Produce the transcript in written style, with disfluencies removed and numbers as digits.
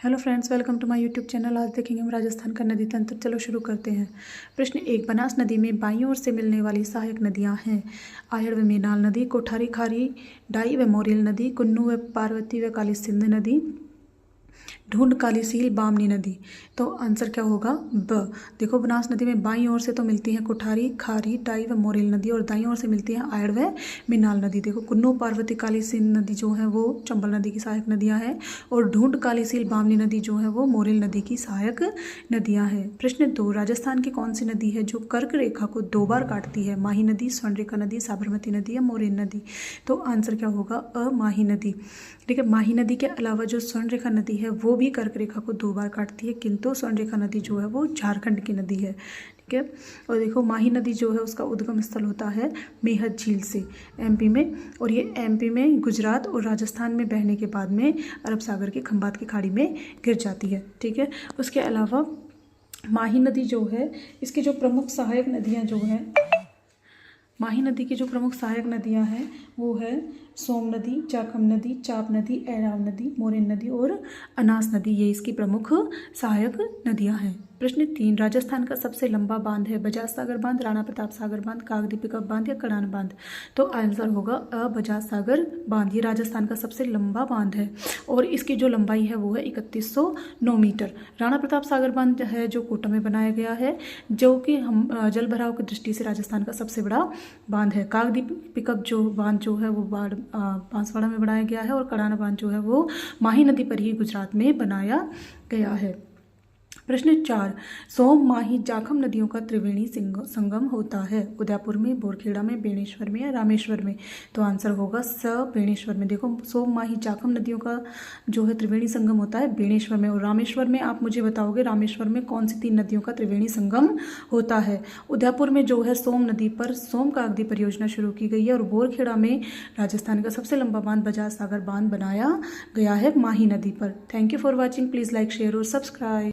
Hello friends, welcome to my YouTube channel. आज देखेंगे हम राजस्थान का नदी तंत्र। चलो शुरू करते हैं। प्रश्न 1, बनास नदी में बाईं ओर से मिलने वाली सहायक नदियां हैं। आयड़ व मेनाल नदी, कोठारी खारी, डाई व मोरेल नदी, कुन्नू व पार्वती व काली सिंध नदी, ढूंढ काली सील बामनी नदी। तो आंसर क्या होगा? ब। देखो, बनास नदी में बाईं ओर से तो मिलती है कोठारी खारी डाई व मोरेल नदी और दाईं ओर से मिलती है आयड़ व मिनाल नदी। देखो, कुन्नू पार्वती काली सिंध नदी जो है वो चंबल नदी की सहायक नदियां हैं और ढूंढ काली सील बामनी नदी जो है वो मोरेल नदी की सहायक नदियां हैं। प्रश्न 2, राजस्थान की कौन सी नदी है जो कर्क रेखा को 2 बार काटती है? माही नदी, स्वर्णरेखा नदी, साबरमती नदी या मोरेन नदी। तो आंसर क्या होगा? अ, माही नदी। ठीक है, माही नदी के अलावा जो स्वर्णरेखा नदी है वो भी कर्क रेखा को 2 बार काटती है, किंतु स्वर्णरेखा नदी जो है वो झारखंड की नदी है। ठीक है, और देखो, माही नदी जो है उसका उद्गम स्थल होता है मेहत झील से एमपी में, और ये एमपी में, गुजरात और राजस्थान में बहने के बाद में अरब सागर की खंबात की खाड़ी में गिर जाती है। ठीक है, उसके अलावा माही नदी जो है इसकी जो प्रमुख सहायक नदियाँ जो हैं, माही नदी की जो प्रमुख सहायक नदियां हैं वो है सोम नदी, जाखम नदी, चाप नदी, ऐराव नदी, मोरेन नदी और अनास नदी। ये इसकी प्रमुख सहायक नदियां हैं। प्रश्न 3, राजस्थान का सबसे लंबा बांध है? बजाज सागर बांध, राणा प्रताप सागर बांध, कागदी पिकअप बांध या कड़ान बांध। तो आंसर होगा अ, बजाज सागर बांध। ये राजस्थान का सबसे लंबा बांध है और इसकी जो लंबाई है वो है 3109 मीटर। राणा प्रताप सागर बांध है जो कोटा में बनाया गया है, जो कि हम जल भराव की दृष्टि से राजस्थान का सबसे बड़ा बांध है। कागदी पिकअप जो बांध जो है वो बांसवाड़ा में बनाया गया है और कड़ाना बांध जो है वो माही नदी पर ही गुजरात में बनाया गया है। प्रश्न 4, सोम माही जाखम नदियों का त्रिवेणी संगम होता है? उदयपुर में, बोरखेड़ा में, बेणेश्वर में या रामेश्वर में। तो आंसर होगा स, बेणेश्वर में। देखो, सोम माही जाखम नदियों का जो है त्रिवेणी संगम होता है बेणेश्वर में, और रामेश्वर में आप मुझे बताओगे रामेश्वर में कौन सी 3 नदियों का त्रिवेणी संगम होता है? उदयपुर में जो है सोम नदी पर सोम कागदी परियोजना शुरू की गई है और बोरखेड़ा में राजस्थान का सबसे लंबा बांध बजाज सागर बांध बनाया गया है माही नदी पर। Thank you for watching. Please like, share और सब्सक्राइब।